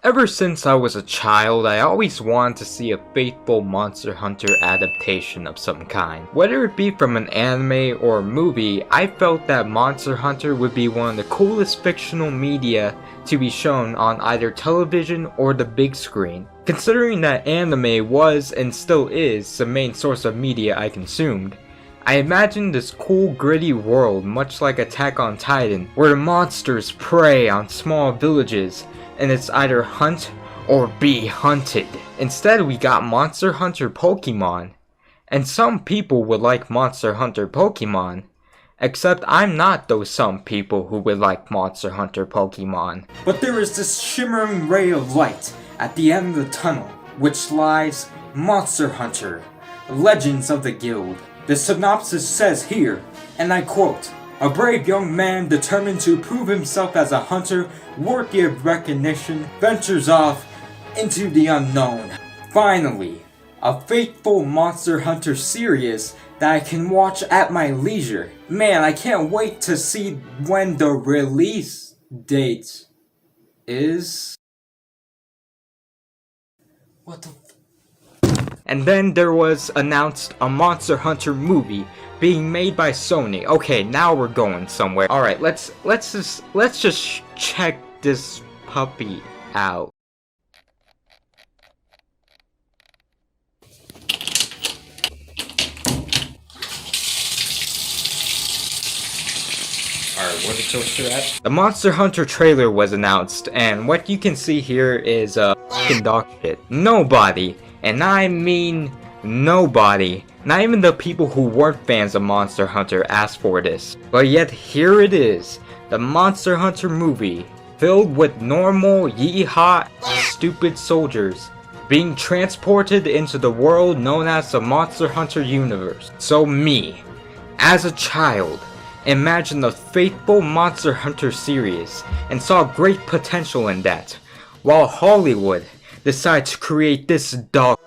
Ever since I was a child, I always wanted to see a faithful Monster Hunter adaptation of some kind. Whether it be from an anime or a movie, I felt that Monster Hunter would be one of the coolest fictional media to be shown on either television or the big screen. Considering that anime was and still is the main source of media I consumed, I imagined this cool gritty world much like Attack on Titan, where the monsters prey on small villages and it's either hunt or be hunted. Instead, we got Monster Hunter Pokemon. And some people would like Monster Hunter Pokemon. Except I'm not those some people who would like Monster Hunter Pokemon. But there is this shimmering ray of light at the end of the tunnel, which lies Monster Hunter, Legends of the Guild. The synopsis says here, and I quote, "A brave young man determined to prove himself as a hunter worthy of recognition ventures off into the unknown. Finally, a faithful Monster Hunter series that I can watch at my leisure. Man, I can't wait to see when the release date is." What the And then there was announced a Monster Hunter movie being made by Sony. Okay, now we're going somewhere. Alright, let's just check this puppy out. Alright, where's the toaster at? The Monster Hunter trailer was announced, and what you can see here is fucking dog shit. Nobody, and I mean nobody, not even the people who weren't fans of Monster Hunter asked for this. But yet here it is, the Monster Hunter movie, filled with normal, yeehaw, stupid soldiers, being transported into the world known as the Monster Hunter universe. So me, as a child, imagined the faithful Monster Hunter series and saw great potential in that, while Hollywood decided to create this dog.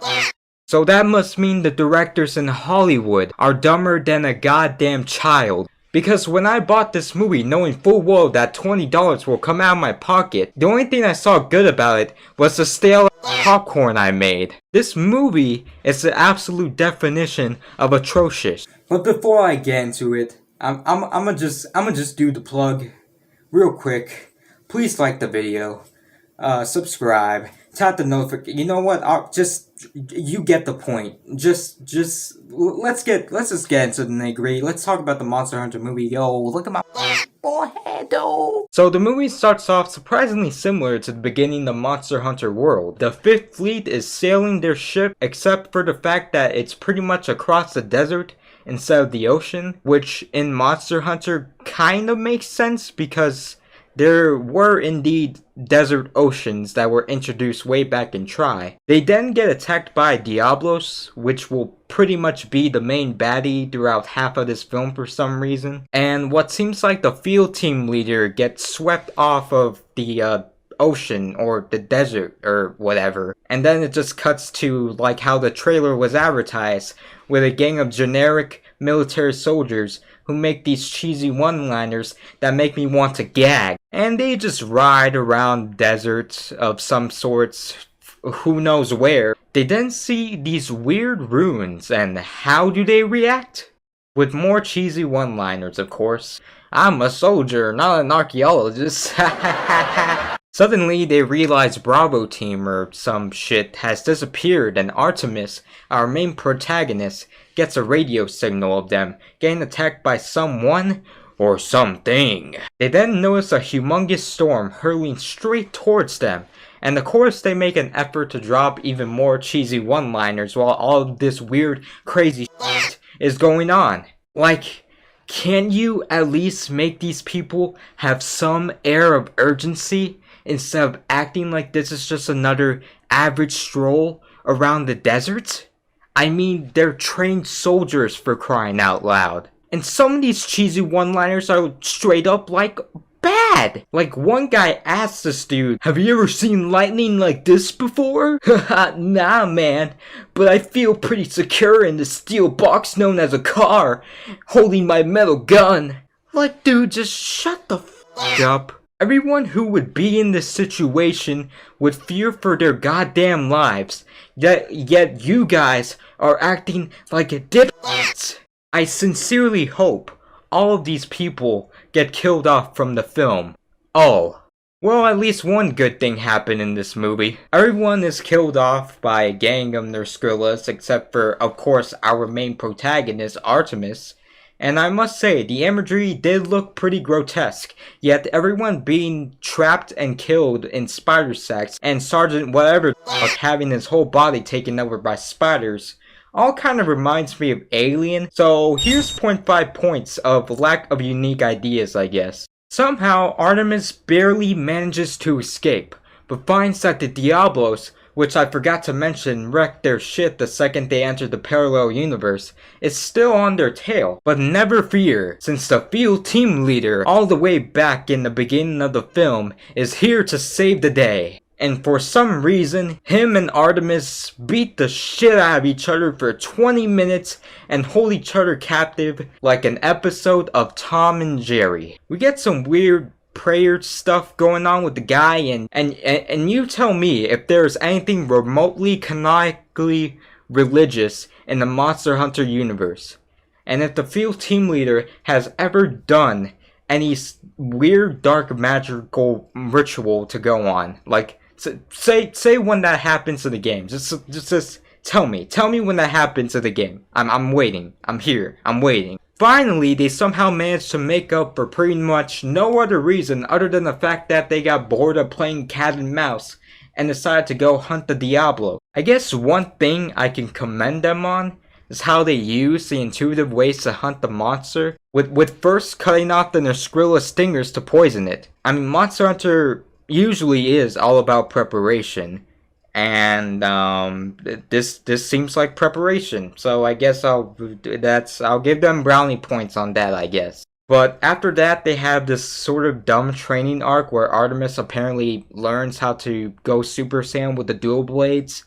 So that must mean the directors in Hollywood are dumber than a goddamn child. Because when I bought this movie knowing full well that $20 will come out of my pocket, the only thing I saw good about it was the stale popcorn I made. This movie is the absolute definition of atrocious. But before I get into it, I'ma just do the plug real quick. Please like the video, subscribe, tap the notification. You know what? You get the point. Let's just get into the nitty-gritty. Let's talk about the Monster Hunter movie. Yo, look at my forehead, though. So the movie starts off surprisingly similar to the beginning of Monster Hunter World. The 5th Fleet is sailing their ship, except for the fact that it's pretty much across the desert instead of the ocean, which in Monster Hunter kind of makes sense because there were indeed desert oceans that were introduced way back in Tri. They then get attacked by Diablos, which will pretty much be the main baddie throughout half of this film for some reason. And what seems like the field team leader gets swept off of the ocean or the desert or whatever. And then it just cuts to like how the trailer was advertised, with a gang of generic military soldiers who make these cheesy one-liners that make me want to gag. And they just ride around deserts of some sorts, who knows where. They then see these weird ruins, and how do they react? With more cheesy one-liners, of course. "I'm a soldier, not an archaeologist." Suddenly, they realize Bravo Team or some shit has disappeared, and Artemis, our main protagonist, gets a radio signal of them getting attacked by someone or something. They then notice a humongous storm hurling straight towards them, and of course they make an effort to drop even more cheesy one-liners while all of this weird, crazy shit is going on. Like, can you at least make these people have some air of urgency instead of acting like this is just another average stroll around the desert? I mean, they're trained soldiers, for crying out loud. And some of these cheesy one-liners are straight up like bad. Like one guy asked this dude, "Have you ever seen lightning like this before?" "Nah, man, but I feel pretty secure in the steel box known as a car, holding my metal gun." Like, dude, just shut the f*** up. Everyone who would be in this situation would fear for their goddamn lives. Yet you guys are acting like dipshits. I sincerely hope all of these people get killed off from the film. Oh. Well, at least one good thing happened in this movie. Everyone is killed off by a gang of their Skrillas, except for, of course, our main protagonist, Artemis. And I must say, the imagery did look pretty grotesque, yet everyone being trapped and killed in spider sacks, and Sergeant whatever having his whole body taken over by spiders, all kind of reminds me of Alien. So here's 0.5 points of lack of unique ideas, I guess. Somehow, Artemis barely manages to escape, but finds that the Diablos, which I forgot to mention wrecked their shit the second they entered the parallel universe, is still on their tail. But never fear, since the field team leader, all the way back in the beginning of the film, is here to save the day. And for some reason, him and Artemis beat the shit out of each other for 20 minutes and hold each other captive like an episode of Tom and Jerry. We get some weird prayer stuff going on with the guy, and you tell me if there's anything remotely canonically religious in the Monster Hunter universe. And if the field team leader has ever done any weird dark magical ritual to go on. Like, say when that happens in the game. Just tell me when that happens in the game. I'm waiting. I'm here. I'm waiting. Finally, they somehow managed to make up for pretty much no other reason other than the fact that they got bored of playing cat and mouse and decided to go hunt the Diablo. I guess one thing I can commend them on is how they use the intuitive ways to hunt the monster, with first cutting off the Skrilla stingers to poison it. I mean, Monster Hunter usually is all about preparation, and this seems like preparation. So I guess I'll give them brownie points on that, I guess. But after that, they have this sort of dumb training arc where Artemis apparently learns how to go Super Saiyan with the dual blades.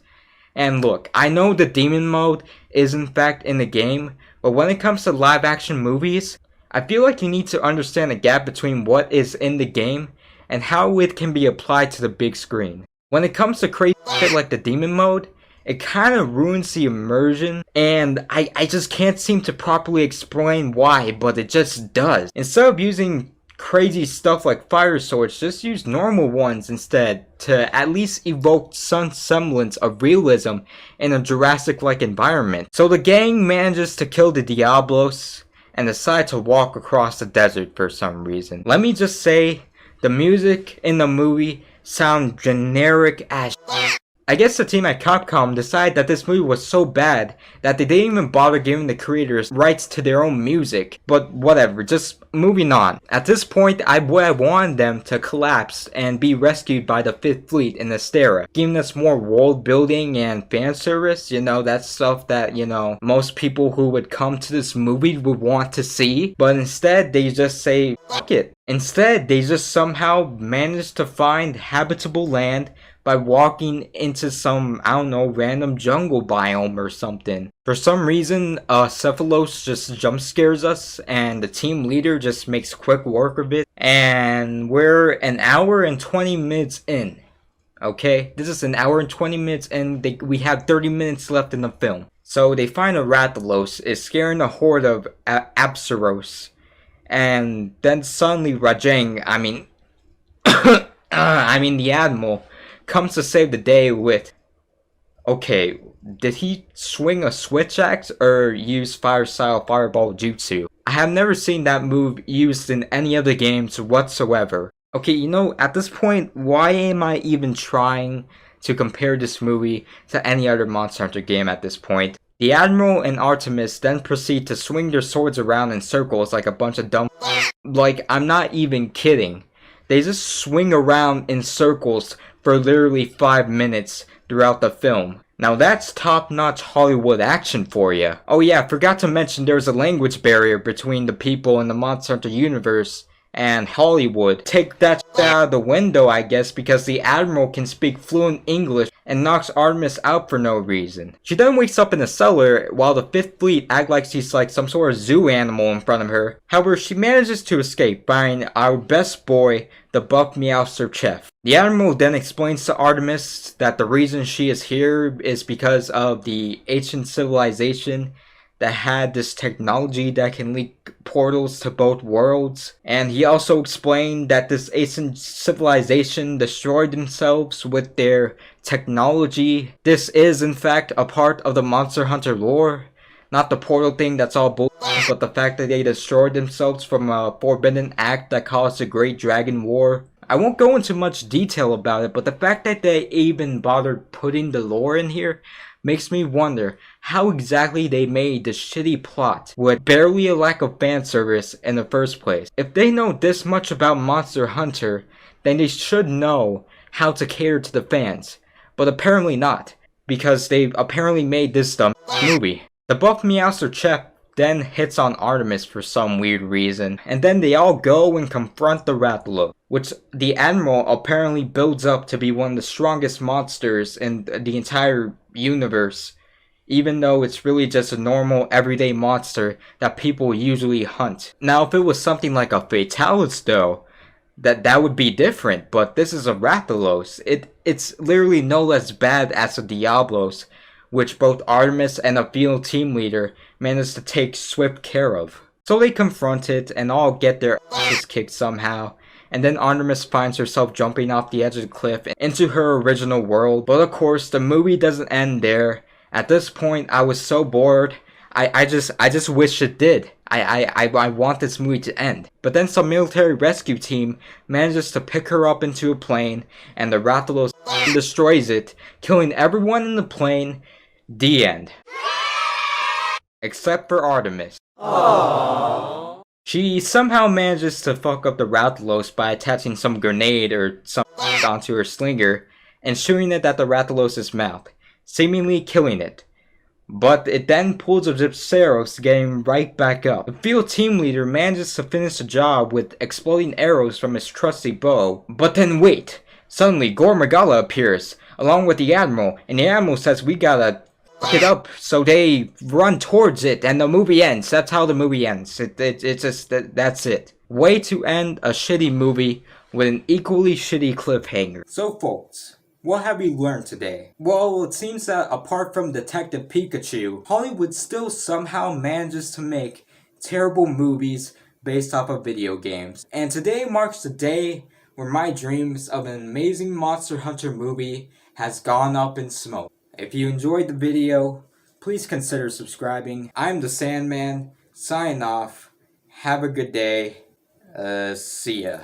And look, I know the demon mode is in fact in the game, but when it comes to live action movies, I feel like you need to understand the gap between what is in the game and how it can be applied to the big screen. When it comes to crazy shit like the demon mode, it kind of ruins the immersion, and I just can't seem to properly explain why, but it just does. Instead of using crazy stuff like fire swords, just use normal ones instead to at least evoke some semblance of realism in a Jurassic-like environment. So the gang manages to kill the Diablos and decide to walk across the desert for some reason. Let me just say, the music in the movie sound generic as shit. I guess the team at Capcom decided that this movie was so bad that they didn't even bother giving the creators rights to their own music. But whatever, just moving on. At this point, I wanted them to collapse and be rescued by the 5th Fleet in Astera, giving us more world building and fan service. You know, that stuff that, you know, most people who would come to this movie would want to see. But instead, they just say, fuck it. Instead, they just somehow managed to find habitable land by walking into some, I don't know, random jungle biome or something. For some reason, Cephalos just jump scares us, and the team leader just makes quick work of it. And we're an hour and 20 minutes in. Okay? This is an hour and 20 minutes in. We have 30 minutes left in the film. So they find a Rathalos is scaring a horde of Apsaros. And then suddenly Rajang, the Admiral, comes to save the day with... Okay, did he swing a switch axe or use fire style fireball jutsu? I have never seen that move used in any of the games whatsoever. Okay, you know, at this point, why am I even trying to compare this movie to any other Monster Hunter game at this point? The Admiral and Artemis then proceed to swing their swords around in circles like a bunch of dumb... Like, I'm not even kidding. They just swing around in circles for literally 5 minutes throughout the film. Now that's top-notch Hollywood action for you. Oh yeah, forgot to mention there's a language barrier between the people in the Monster Hunter universe and Hollywood take that shit out of the window, I guess, because the Admiral can speak fluent English and knocks Artemis out for no reason. She then wakes up in a cellar while the Fifth Fleet act like she's like some sort of zoo animal in front of her. However, she manages to escape, finding our best boy, the buff Meowster Chef. The Admiral then explains to Artemis that the reason she is here is because of the ancient civilization that had this technology that can link portals to both worlds. And he also explained that this ancient civilization destroyed themselves with their technology. This is in fact a part of the Monster Hunter lore. Not the portal thing that's all bullshit, but the fact that they destroyed themselves from a forbidden act that caused the Great Dragon War. I won't go into much detail about it, but the fact that they even bothered putting the lore in here makes me wonder how exactly they made the shitty plot with barely a lack of fan service in the first place. If they know this much about Monster Hunter, then they should know how to cater to the fans. But apparently not, because they apparently made this dumb movie. The buff Meowster Chef then hits on Artemis for some weird reason, and then they all go and confront the Rathalos, which the Admiral apparently builds up to be one of the strongest monsters in the entire universe, even though it's really just a normal everyday monster that people usually hunt. Now if it was something like a Fatalis though, that would be different, but this is a Rathalos. It's literally no less bad as a Diablos, which both Artemis and a field team leader managed to take swift care of. So they confront it and all get their asses kicked somehow, and then Artemis finds herself jumping off the edge of the cliff into her original world. But of course, the movie doesn't end there. At this point, I was so bored. I just wish it did. I want this movie to end. But then some military rescue team manages to pick her up into a plane, and the Rathalos destroys it, killing everyone in the plane. The end. Except for Artemis. Aww. She somehow manages to fuck up the Rathalos by attaching some grenade or something onto her slinger and shooting it at the Rathalos' mouth, seemingly killing it. But it then pulls a Gypceros, getting right back up. The field team leader manages to finish the job with exploding arrows from his trusty bow. But then wait! Suddenly Gore Magala appears, along with the Admiral, and the Admiral says we gotta fuck it up, so they run towards it, and the movie ends. That's how the movie ends. It's just, that's it. Way to end a shitty movie with an equally shitty cliffhanger. So folks, what have we learned today? Well, it seems that apart from Detective Pikachu, Hollywood still somehow manages to make terrible movies based off of video games. And today marks the day where my dreams of an amazing Monster Hunter movie has gone up in smoke. If you enjoyed the video, please consider subscribing. I'm the Sandman, signing off. Have a good day. See ya.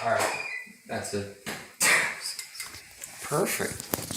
Alright, that's it. Perfect.